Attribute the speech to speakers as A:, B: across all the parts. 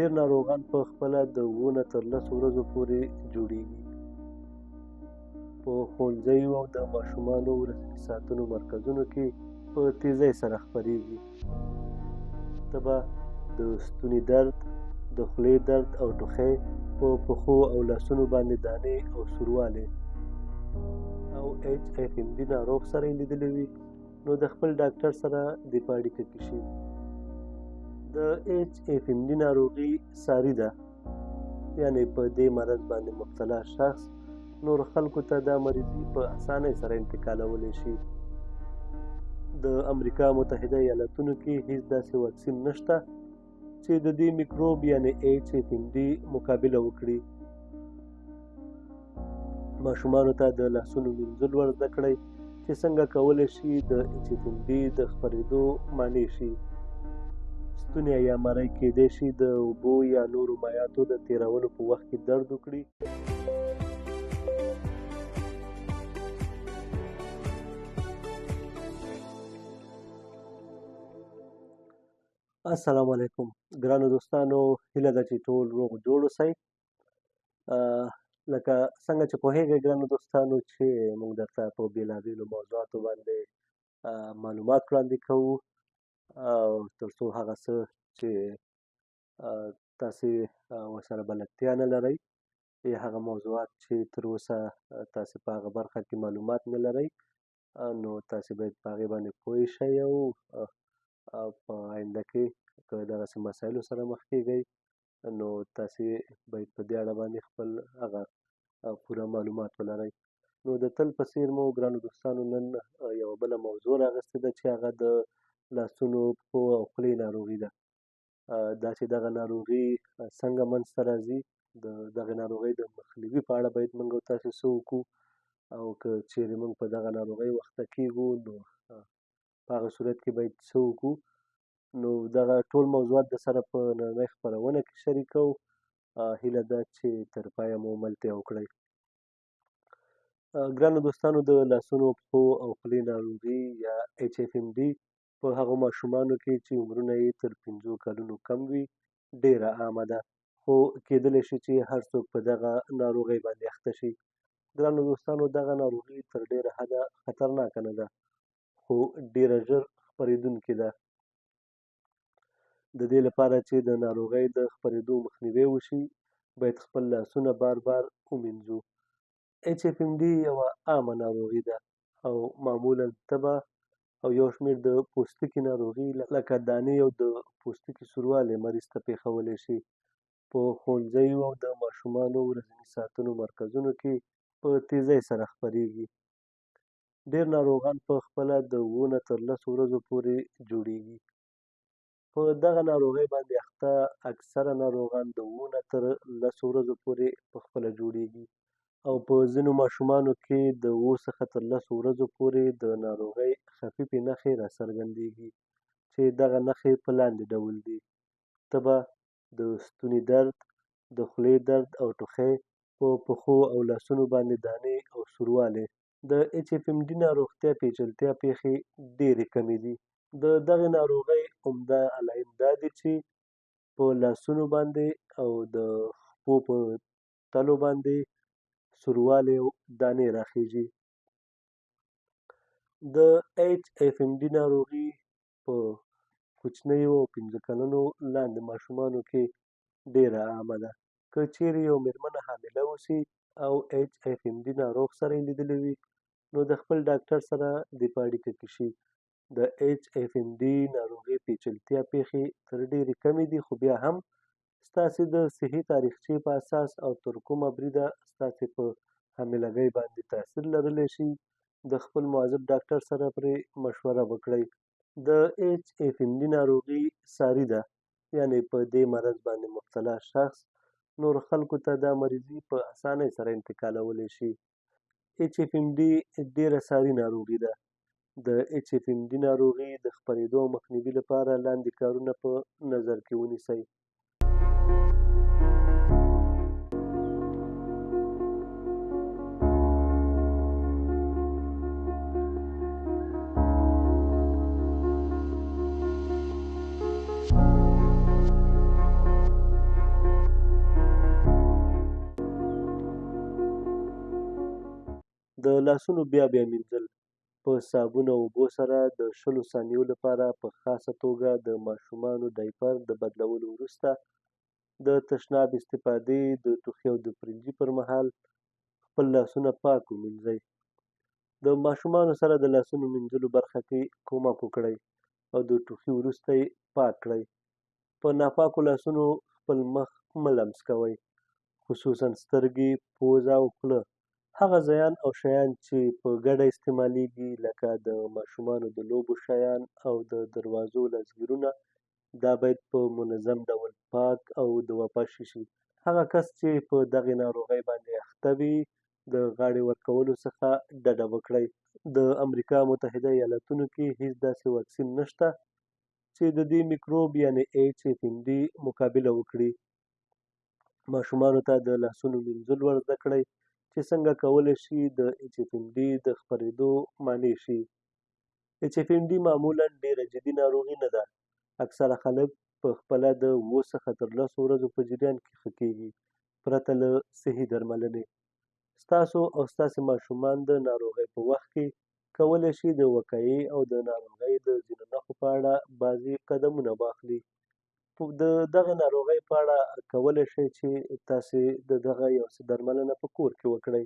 A: ډېر ناروغان په خپله د 7 نه تر 10 ورځو پورې جوړېږي. په ښوونځیو او د ماشومانو ورځني ساتنو مرکزونو کې په تیزۍ سره خپرېږي. تبه، د ستوني درد، د خولې درد او ټوخی، په پښو او لاسونو باندې دانې او سوروالی او HFMD ناروغ سره یې لیدلی وي، نو د خپل ډاکټر سره دې په اړیکه کې شي. د HFMD ناروغي ساري ده، یعنې په دې مرض باندې مبتلا شخص نور خلکو ته دا مریضي په اسانۍ سره انتقالولی شي. د امریکا متحده ایالتونو کې هیڅ داسې واکسین نشته چې د دې میکروب یعنې HFMD مقابله وکړي. ماشومانو ته د لاسونو مینځل ور زده کړئ چې څنګه کولی شي د HFMD د خپرېدو مانع شي. ستونی یا مری کېدای شي د اوبو یا نورو مایعاتو د تېرولو په وخت کې درد وکړي. السلام علیکم ګرانو دوستانو، هیله ده چې ټول روغ جوړ اوسئ. لکه څنګه چې پوهېږئ ګرانو دوستانو چې موږ درته په بېلابېلو موضوعاتو باندې معلومات وړاندې کوو تر څو هغه څه چې تاسې ورسره بلدتیا نه لرئ یا هغه موضوعات چې تر اوسه تاسې په هغه برخه کې معلومات نه لرئ نو تاسې باید په هغې باندې پوه شئ او په آینده کې که دغسې مسایلو سره مخ کېږئ نو تاسې باید په دې اړه باندې خپل هغه پوره معلومات ولرئ. نو د تل په څېر مو ګرانو دوستانو نن یوه بله موضوع راغستې ده چې هغه د لاسونو، پښو او خولې ناروغي ده. دا چې دغه ناروغي څنګه منځته راځي، د دغې ناروغۍ د مخنیوي په اړه باید موږ او تاسې څه وکړو، او که چېرې موږ په دغه ناروغۍ وخته کېږو نو په هغه صورت کې باید څه وکړو. نو دغه ټول موضوعات درسره په نننۍ خپرونه کې شریکوو. هیله ده چې تر پایه مو ملتیا وکړئ. ګرانو دوستانو، د لاسونو، پښو او خولې ناروغي یا HFMD په هغو ماشومانو کې چې عمرونه یې تر 5 کلونو کم وي ډېره عامه ده، خو کېدلی شي چې هر څوک په دغه ناروغۍ باندې اخته شي. ګرانو دوستانو، دغه ناروغي تر ډېره حده خطرناکه نه ده، خو ډېره ژر خپرېدونکې ده. د دې لپاره چې د ناروغۍ د خپرېدو مخنیوی وشي باید خپل لاسونه بار بار ومینځو. HFMD یوه عامه ناروغي ده او معمولا تبه او یو شمېر د پوستکي ناروغي لکه دانې او د پوستکي سوروالی مریض ته پېښولی شي. په ښوونځیو او د ماشومانو ورځني ساتنو مرکزونو کې په تیزۍ سره خپرېږي. ډېر ناروغان په خپله د 7 نه تر 10 ورځو پورې جوړېږي. په دغه ناروغۍ باندې اخته اکثره ناروغان د 7 نه تر 10 ورځو پورې په خپله جوړېږي او په ځینو ماشومانو کې د 7 څخه تر 10 ورځو پورې د ناروغۍ خفیفې نښې راڅرګندېږي چې دغه نښې په لاندې ډول دي: تبه، د ستوني درد، د خولې درد او ټوخی، په پښو او لاسونو باندې دانې او سوروالی. د HFMD ناروغتیا پیچلتیا پېښې ډېرې کمې دي. د دغې ناروغۍ عمده علایم دا دي چې په لاسونو باندې او د پښو په تلو باندې سوروالی او دانې راخیږي. د HFMD ناروغي په کوچنیو او 5 کلنو لاندې ماشومانو کې ډېره عامه ده. که چېرې یو مېرمنه حامله اوسي او HFMD ناروغ سره یې لیدلی وي نو د خپل ډاکټر سره دې په اړیکه کې شي. د HFMD ناروغۍ پیچلتیا پېښې تر ډېرې کمې دي، خو بیا هم ستاسې د صحي تاریخچې په اساس او تر کومه بریده ستاسې په حاملګۍ باندې تاثیر لرلی شي د خپل معذب ډاکټر سره پرې مشوره وکړئ. د HFMD ناروغي ساري ده، یعنې په دې مرض باندې مبتلا شخص نور خلکو ته دا مریضي په اسانۍ سره انتقالولی شي. HFMD ډېره ساري ناروغي ده. د HFMD ناروغي د خپرېدو او مخنیوي لپاره لاندې کارونه په نظر کې ونیسئ. د لاسونو بیا مینځل په صابون او اوبو سره د 20 ثانیو لپاره په خاصه توګه د ماشومانو ډایپر د بدلولو وروسته د تشناب استفادې د ټوخي او د پرنجي پر مهال خپل لاسونه پاک ومینځئ. د ماشومانو سره د لاسونو مینځلو برخه کې کومک وکړئ او د ټوخي وروسته یې پاک کړئ. په ناپاکو لاسونو خپل مخ مه لمس کوئ، خصوصا سترګې، پوزه او خوله. هغه ځایان او شیان چې په ګډه استعمالیږي لکه د ماشومانو د لوبو شیان او د دروازو لزګرونه دا باید په منظم ډول پاک او د وپاشي شي. هغه کس چې په دغې ناروغۍ باندې اخته وي د غاړې ورکولو څخه ډډه وکړئ. د امریکا متحده ایالتونو کې هیڅ داسې واکسین نشته چې د دې میکروب یعنې HFMD مقابله وکړي. ماشومانو ته د لاسونو مینځل ور زده کړئ چې څنګه کولی شي د HFMD د خپرېدو مانع شي. HFMD معمولا ډېره جدي ناروغي نه ده. اکثره خلک په خپله د 7 څخه تر 10 ورځو په جریان کې ښه کېږي پرته له صحي درملنې. ستاسو او ستاسې ماشومان د ناروغۍ په وخت کې کولی شي د وقایې او د ناروغۍ د ځینو نښو په اړه بعضې قدمونه واخلي. د دغې ناروغۍ په اړه کولی شئ چې تاسې د دغه یو څه درملنه په کور کې وکړئ.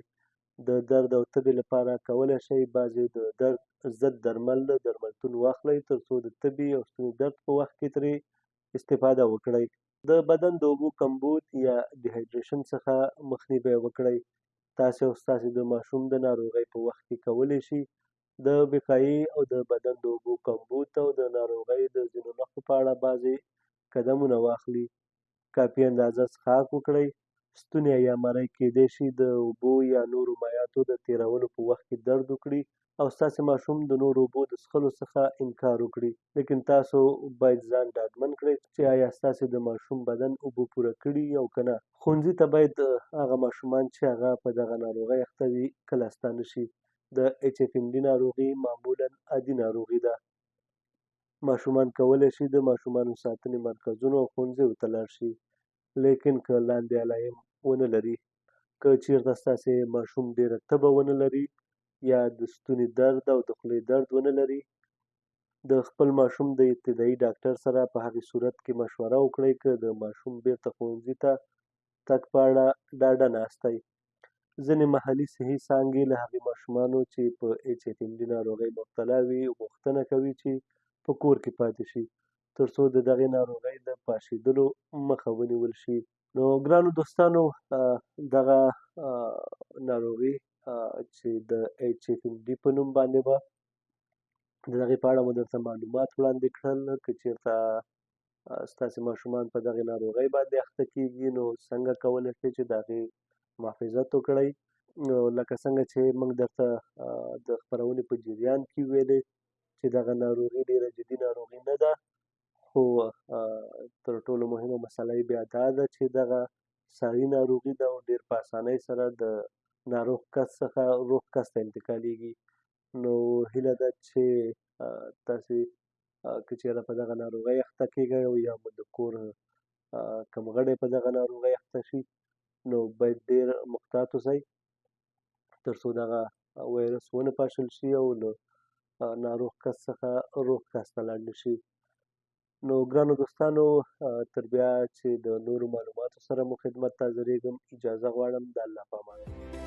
A: د درد او تبې لپاره کولی شئ بعضې د درد ضد درمل له درملتون واخلئ تر څو د تبې او ستوني درد په وخت کې ترې استفاده وکړئ. د بدن د اوبو کمبود یا ډیهایډریشن څخه مخنیوی وکړئ. تاسې او ستاسې د ماشوم د ناروغۍ په وخت کې کولی شي د وقایې او د بدن د اوبو کمبود او د ناروغۍ د ځینو نښو په اړه بعضې قدمونه واخلي. کافي اندازه څښاک وکړئ. ستونی یا مری کیدای شي د اوبو یا نورو مایعاتو د تېرولو په وخت کې درد وکړي او ستاسې ماشوم د نورو اوبو د څښلو څخه انکار وکړي. لیکن تاسو باید ځان ډاډمن کړئ چې آیا ستاسې د ماشوم بدن اوبه پوره کړي او که نه. ښوونځي ته باید هغه ماشومان چې هغه په دغه ناروغۍ اخته وي کله ستانه شي. د HFMD ناروغي معمولا عادي ناروغي ده. ماشومان کولی شي د ماشومانو ساتنې مرکزونو او ښوونځیو ته لاړ شي. لیکن که لاندې علایم ونه لري، که چېرته ستاسې ماشوم ډېره تبه ونه لري یا د ستوني درد او د خولې درد ونه لري، د خپل ماشوم د ابتدایي ډاکټر سره په هغې صورت کې مشوره وکړئ که د ماشوم بېرته ښوونځي ته تګ په اړه ډاډه ناستئ. ځینې محلي صحي څانګې له هغې ماشومانو چې په HFMD ناروغۍ مبتلا وي غوښتنه کوي چې په کور کې پاتې شي تر څو د دغې ناروغۍ د پاشېدلو مخه ونیول شي. نو ګرانو دوستانو دغه ناروغي چې د HFMD په نوم باندې به د هغې په اړه مو درته معلومات وړاندې کړل. که چېرته ستاسې ماشومان په دغې ناروغۍ باندې اخته کېږي نو څنګه کولی شئ چې د هغې محافظت وکړئ. لکه څنګه چې موږ درته د خپرونې په جریان کې ویلې چې دغه ناروغي ډېره جدي ناروغي نه ده، خو تر ټولو مهمه مسله یې بیا دا ده چې دغه ساري ناروغي ده او ډېر په اسانۍ سره د ناروغ کس څخه روغ کس ته انتقالېږي. نو هیله ده چې تاسې که چېرته په دغه ناروغۍ اخته کېږئ او یا مو د کور کوم غړی په دغه ناروغۍ اخته شي نو باید ډېر محتاط اوسئ تر څو دغه وایرس ونه پاشل شي او له ناروغ کس څخه روغ کس ته لاړ نه شي. نو ګرانو دوستانو تر بیا چې د نورو معلوماتو سره مو خدمت ته حاضرېږم اجازه غواړم. د الله په امان.